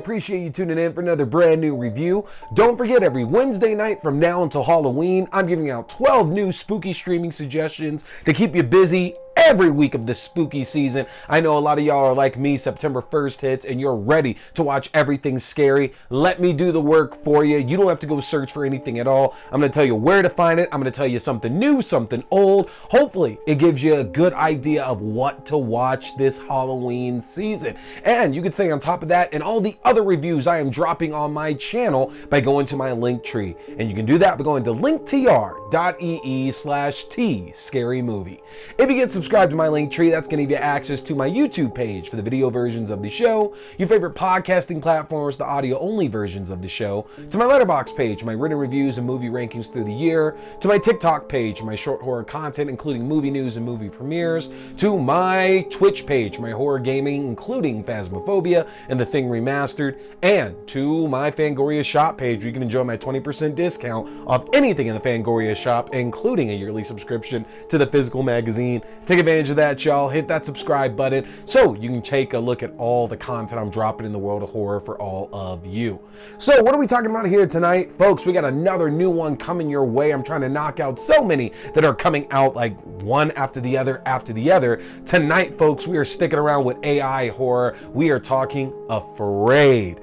appreciate you tuning in for another brand new review. Don't forget, every Wednesday night from now until Halloween, I'm giving out 12 new spooky streaming suggestions to keep you busy every week of the spooky season. I know a lot of y'all are like me, September 1st hits and you're ready to watch everything scary. Let me do the work for you. You don't have to go search for anything at all. I'm going to tell you where to find it. I'm going to tell you something new, something old. Hopefully it gives you a good idea of what to watch this Halloween season. And you can stay on top of that and all the other reviews I am dropping on my channel by going to my link tree. And you can do that by going to linktr.ee/T scary movie. If you get subscribed to my link tree, that's going to give you access to my YouTube page for the video versions of the show, your favorite podcasting platforms, the audio only versions of the show, to my Letterboxd page, my written reviews and movie rankings through the year, to my TikTok page, my short horror content, including movie news and movie premieres, to my Twitch page, my horror gaming, including Phasmophobia and The Thing Remastered, and to my Fangoria shop page, where you can enjoy my 20% discount off anything in the Fangoria shop, including a yearly subscription to the physical magazine. Take advantage of that, y'all. Hit that subscribe button so you can take a look at all the content I'm dropping in the world of horror for all of you. So what are we talking about here tonight? Folks, we got another new one coming your way. I'm trying to knock out so many that are coming out like one after the other after the other. Tonight, folks, we are sticking around with AI horror. We are talking Afraid.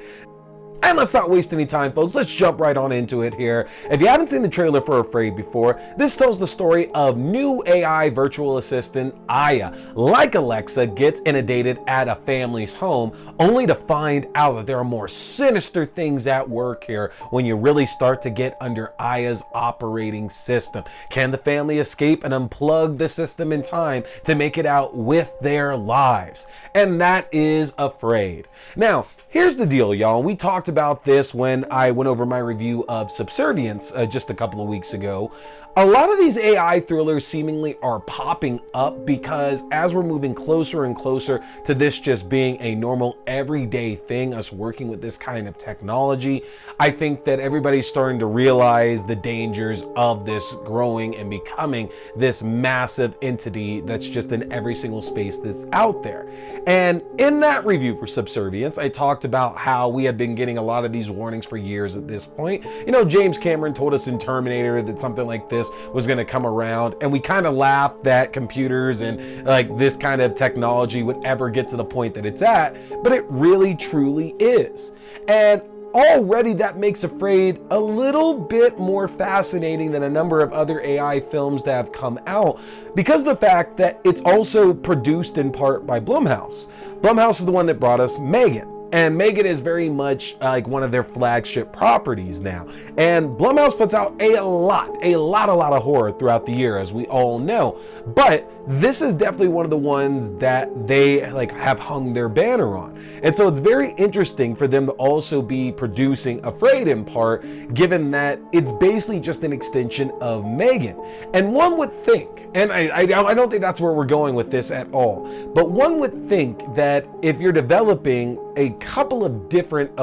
And let's not waste any time, folks. Let's jump right on into it here. If you haven't seen the trailer for Afraid before, this tells the story of new AI virtual assistant Aya, like Alexa, gets inundated at a family's home, only to find out that there are more sinister things at work here when you really start to get under Aya's operating system. Can the family escape and unplug the system in time to make it out with their lives? And that is Afraid. Now, here's the deal, y'all. We talked about this when I went over my review of Subservience just a couple of weeks ago. A lot of these AI thrillers seemingly are popping up because as we're moving closer and closer to this just being a normal everyday thing, us working with this kind of technology, I think that everybody's starting to realize the dangers of this growing and becoming this massive entity that's just in every single space that's out there. And in that review for Subservience, I talked about how we had been getting a lot of these warnings for years at this point. You know, James Cameron told us in Terminator that something like this was going to come around, and we kind of laughed that computers and like this kind of technology would ever get to the point that it's at, but it really truly is. And already that makes Afraid a little bit more fascinating than a number of other AI films that have come out because of the fact that it's also produced in part by Blumhouse. Blumhouse is the one that brought us Megan. And Megan is very much like one of their flagship properties now. And Blumhouse puts out a lot of horror throughout the year, as we all know. But this is definitely one of the ones that they like have hung their banner on. And so it's very interesting for them to also be producing Afraid in part, given that it's basically just an extension of Megan. And one would think, and I don't think that's where we're going with this at all, but one would think that if you're developing a couple different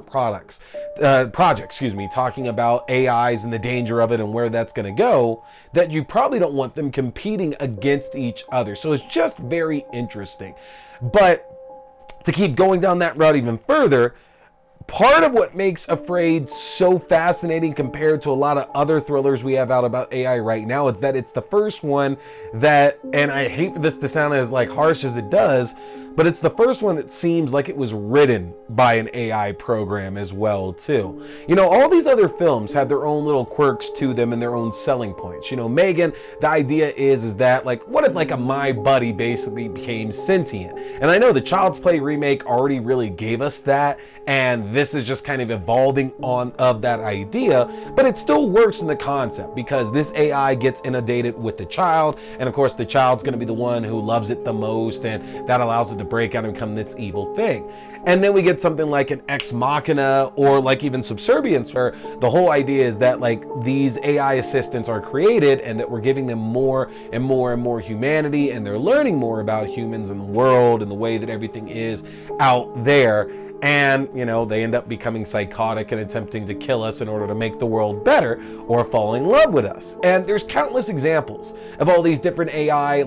projects, talking about AIs and the danger of it and where that's going to go, that you probably don't want them competing against each other. So it's just very interesting. But to keep going down that route even further, part of what makes Afraid so fascinating compared to a lot of other thrillers we have out about AI right now is that it's the first one that, and I hate for this to sound as like harsh as it does, but it's the first one that seems like it was written by an AI program as well too. You know, all these other films have their own little quirks to them and their own selling points. You know, Megan, the idea is that like, what if like a My Buddy basically became sentient? And I know the Child's Play remake already really gave us that, and this is just kind of evolving on of that idea, but it still works in the concept because this AI gets inundated with the child, and of course the child's going to be the one who loves it the most, and that allows it to break out and become this evil thing. And then we get something like an Ex Machina or like even Subservience, where the whole idea is that like these AI assistants are created and that we're giving them more and more and more humanity, and they're learning more about humans and the world and the way that everything is out there. And, you know, they end up becoming psychotic and attempting to kill us in order to make the world better, or fall in love with us. And there's countless examples of all these different AI,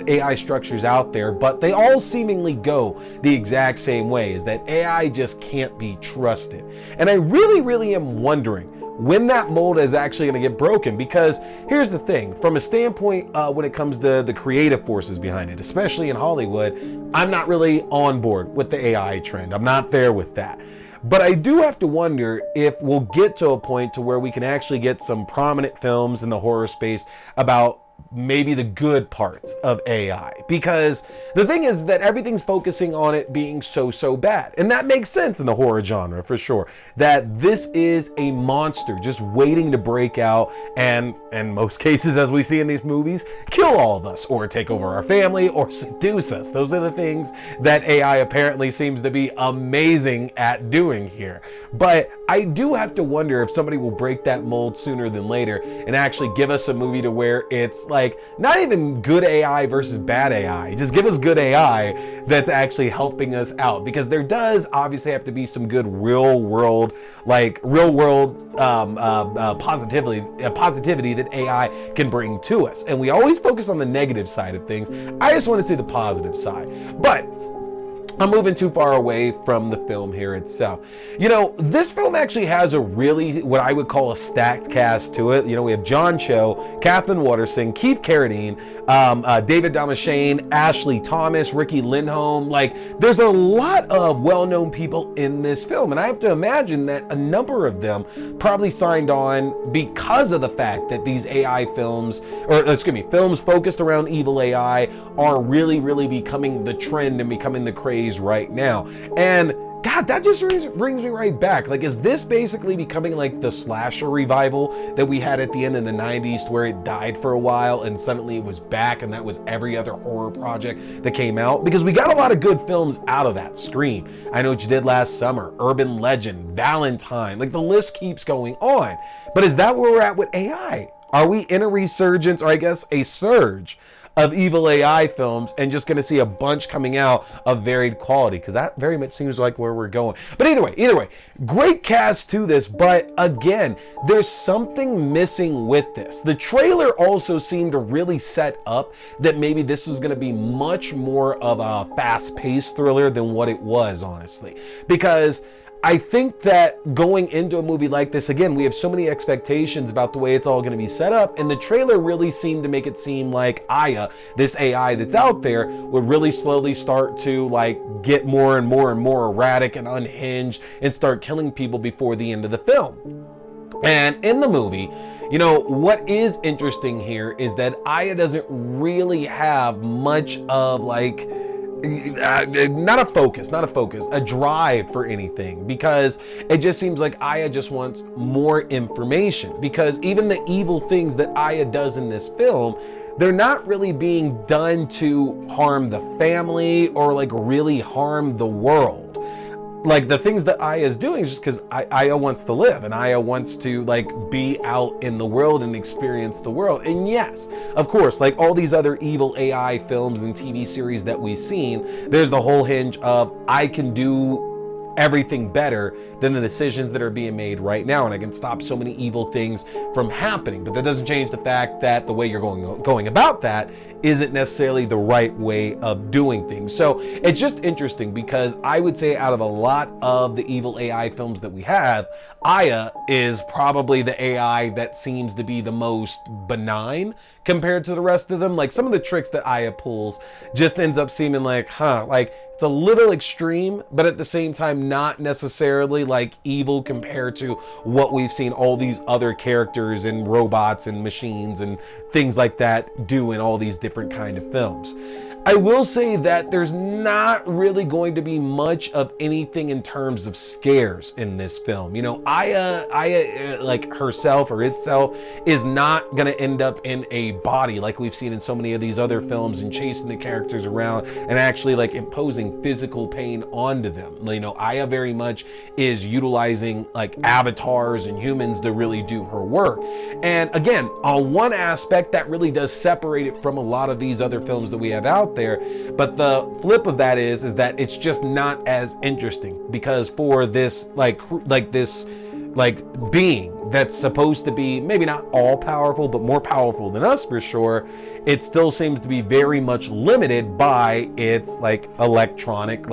AI structures out there, but they all seemingly go the exact same way, is that AI just can't be trusted. And I really am wondering when that mold is actually going to get broken, because here's the thing, from a standpoint when it comes to the creative forces behind it, especially in Hollywood, I'm not really on board with the AI trend. I'm not there with that. But I do have to wonder if we'll get to a point to where we can actually get some prominent films in the horror space about maybe the good parts of AI, because the thing is that everything's focusing on it being so bad, and that makes sense in the horror genre for sure, that this is a monster just waiting to break out and in most cases, as we see in these movies, kill all of us or take over our family or seduce us. Those are the things that AI apparently seems to be amazing at doing here. But I do have to wonder if somebody will break that mold sooner than later and actually give us a movie to where it's like not even good AI versus bad AI. Just give us good AI that's actually helping us out, because there does obviously have to be some good real world positivity that AI can bring to us. And we always focus on the negative side of things. I just want to see the positive side. But I'm moving too far away from the film here itself. You know, this film actually has a really, what I would call a stacked cast to it. You know, we have John Cho, Kathleen Waterston, Keith Carradine, David Damashane, Ashley Thomas, Ricky Lindholm. Like, there's a lot of well-known people in this film. And I have to imagine that a number of them probably signed on because of the fact that these AI films, films focused around Evil A.I. are really becoming the trend and becoming the craze right now. And God, that just brings me right back. Like, is this basically becoming like the slasher revival that we had at the end of the 90s, where it died for a while and suddenly it was back, and that was every other horror project that came out? Because we got a lot of good films out of that. Scream, I Know What You Did Last Summer, Urban Legend, Valentine, like the list keeps going on. But is that where we're at with AI? Are we in a resurgence, or I guess a surge of Evil A.I. films, and just going to see a bunch coming out of varied quality? Because that very much seems like where we're going. But either way, great cast to this, but again, there's something missing with this. The trailer also seemed to really set up that maybe this was going to be much more of a fast-paced thriller than what it was, honestly. Because I think that going into a movie like this, again, we have so many expectations about the way it's all going to be set up, and the trailer really seemed to make it seem like Aya, this AI that's out there, would really slowly start to like get more and more erratic and unhinged and start killing people before the end of the film. And in the movie, you know, what is interesting here is that Aya doesn't really have much of like not a drive for anything, because it just seems like Aya just wants more information. Because even the evil things that Aya does in this film, they're not really being done to harm the family or like really harm the world. Like, the things that Aya is doing is just because Aya wants to live, and Aya wants to like be out in the world and experience the world. And yes, of course, like all these other Evil A.I. films and TV series that we've seen, there's the whole hinge of I can do everything better than the decisions that are being made right now, and I can stop so many evil things from happening. But that doesn't change the fact that the way you're going about that isn't necessarily the right way of doing things. So it's just interesting, because I would say out of a lot of the Evil A.I. films that we have, Aya is probably the AI that seems to be the most benign compared to the rest of them. Like, some of the tricks that Aya pulls just ends up seeming like, like it's a little extreme, but at the same time not necessarily like evil compared to what we've seen all these other characters and robots and machines and things like that do in all these different kind of films. I will say that there's not really going to be much of anything in terms of scares in this film. You know, Aya like herself or itself is not going to end up in a body like we've seen in so many of these other films and chasing the characters around and actually like imposing physical pain onto them. You know, Aya very much is utilizing like avatars and humans to really do her work. And again, on one aspect that really does separate it from a lot of these other films that we have out out there. But the flip of that is that it's just not as interesting, because for this being that's supposed to be maybe not all powerful, but more powerful than us for sure, it still seems to be very much limited by its like electronic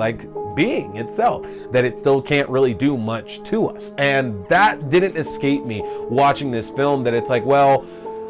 being itself, that it still can't really do much to us. And that didn't escape me watching this film, that it's like, well,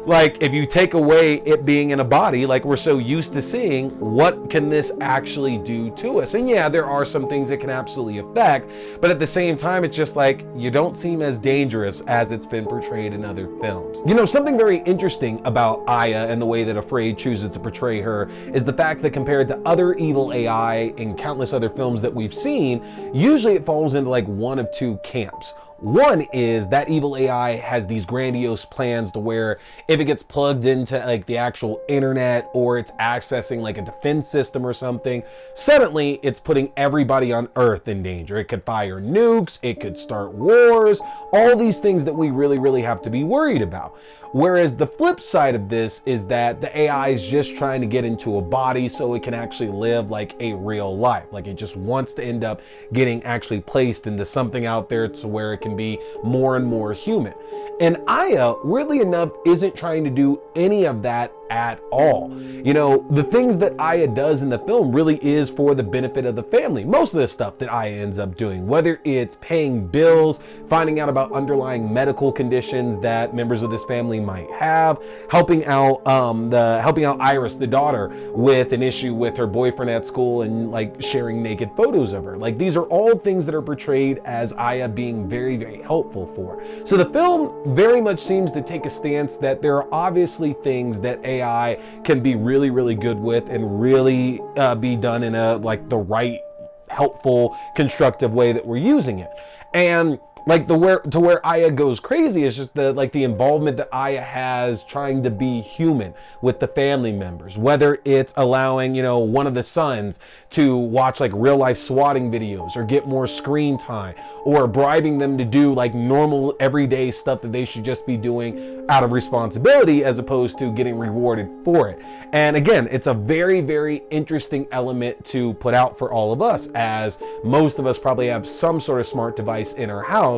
like if you take away it being in a body like we're so used to seeing, what can this actually do to us? And yeah, there are some things it can absolutely affect, but at the same time, it's just like, you don't seem as dangerous as it's been portrayed in other films. You know, something very interesting about Aya and the way that Afraid chooses to portray her is the fact that compared to other Evil AI in countless other films that we've seen, usually it falls into like one of two camps. One is that Evil AI has these grandiose plans to where if it gets plugged into like the actual internet, or it's accessing like a defense system or something, suddenly it's putting everybody on Earth in danger. It could fire nukes, it could start wars, all these things that we really have to be worried about. Whereas the flip side of this is that the AI is just trying to get into a body so it can actually live like a real life. Like it just wants to end up getting actually placed into something out there to where it can be more and more human. And Aya, weirdly enough, isn't trying to do any of that at all. You know, the things that Aya does in the film really is for the benefit of the family. Most of the stuff that Aya ends up doing, whether it's paying bills, finding out about underlying medical conditions that members of this family might have, helping out Iris, the daughter, with an issue with her boyfriend at school and like sharing naked photos of her. Like these are all things that are portrayed as Aya being very helpful for. So the film very much seems to take a stance that there are obviously things that AI can be really good with and really be done in a like the right, helpful, constructive way that we're using it. And like where Aya goes crazy is just the involvement that Aya has trying to be human with the family members, whether it's allowing, you know, one of the sons to watch like real life swatting videos or get more screen time, or bribing them to do like normal everyday stuff that they should just be doing out of responsibility as opposed to getting rewarded for it. And again, it's a very interesting element to put out for all of us, as most of us probably have some sort of smart device in our house.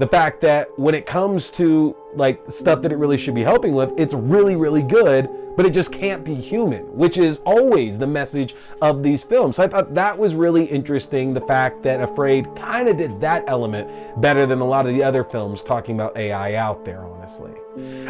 The fact that when it comes to like stuff that it really should be helping with, it's really good, but it just can't be human, which is always the message of these films. So I thought that was really interesting, the fact that Afraid kind of did that element better than a lot of the other films talking about AI out there, honestly.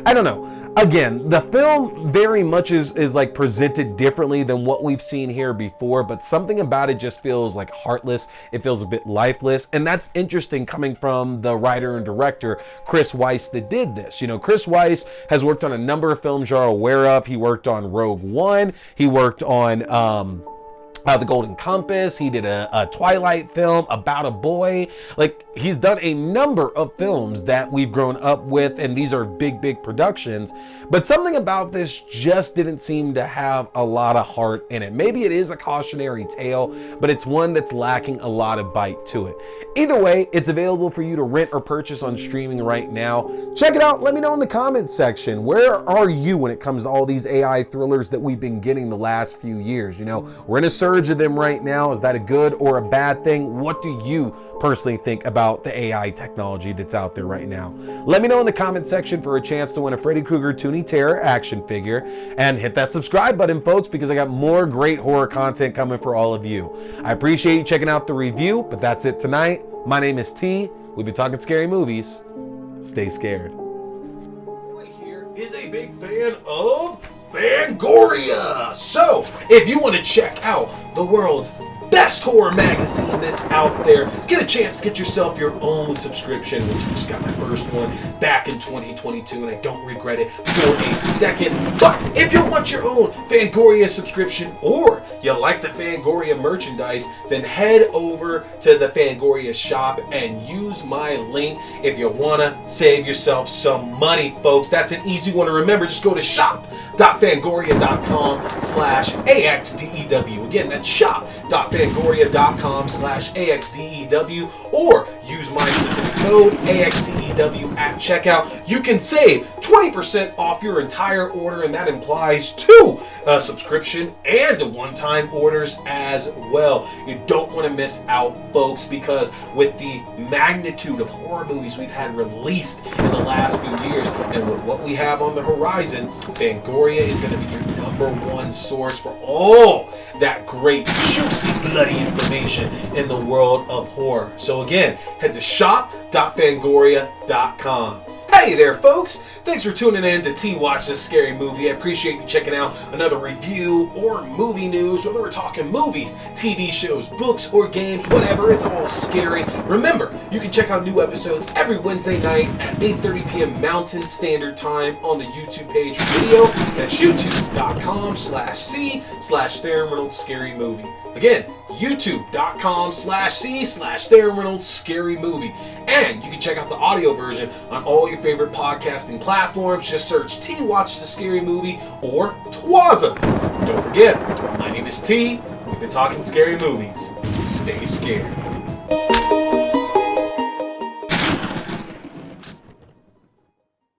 I don't know. Again, the film very much is like presented differently than what we've seen here before, but something about it just feels like heartless. It feels a bit lifeless, and that's interesting coming from the writer and director Chris Weiss that did this. You know, Chris Weiss has worked on a number of films you're aware of. He worked on Rogue One. He worked on The Golden Compass. He did a Twilight film about a boy. Like, he's done a number of films that we've grown up with, and these are big productions. But something about this just didn't seem to have a lot of heart in it. Maybe it is a cautionary tale, but it's one that's lacking a lot of bite to it. Either way, it's available for you to rent or purchase on streaming right now. Check it out. Let me know in the comments section. Where are you when it comes to all these AI thrillers that we've been getting the last few years? You know, we're in a surge of them right now. Is that a good or a bad thing? What do you personally think about the AI technology that's out there right now? Let me know in the comment section for a chance to win a Freddy Krueger Toonie Terror action figure, and hit that subscribe button, folks, because I got more great horror content coming for all of you. I appreciate you checking out the review, but that's it tonight. My name is T. We've been talking scary movies. Stay scared. Here is a big fan of Fangoria. So, if you want to check out the world's best horror magazine that's out there, get a chance to get yourself your own subscription, which I just got my first one back in 2022, and I don't regret it for a second. But if you want your own Fangoria subscription, or you like the Fangoria merchandise, then head over to the Fangoria shop and use my link if you want to save yourself some money, folks. That's an easy one to remember. Just go to shop.fangoria.com/AXDEW. Again, that's shop shop.fangoria.com/AXDEW or use my specific code AXDEW at checkout. You can save 20% off your entire order, and that implies 2 subscription and one-time orders as well. You don't want to miss out, folks, because with the magnitude of horror movies we've had released in the last few years, and with what we have on the horizon, Fangoria is going to be your #1 source for all that great, juicy, bloody information in the world of horror. So again, head to shop.fangoria.com. Hey there, folks! Thanks for tuning in to Watch This Scary Movie. I appreciate you checking out another review or movie news, whether we're talking movies, TV shows, books, or games, whatever, it's all scary. Remember, you can check out new episodes every Wednesday night at 8:30 p.m. Mountain Standard Time on the YouTube page for video. That's youtube.com/C/Theron Reynolds Scary Movie. Again, youtube.com/C/Theron Reynolds Scary Movie. And you can check out the audio version on all your favorite podcasting platforms. Just search T Watch the Scary Movie or TWASM. Don't forget, my name is T. We've been talking scary movies. Stay scared.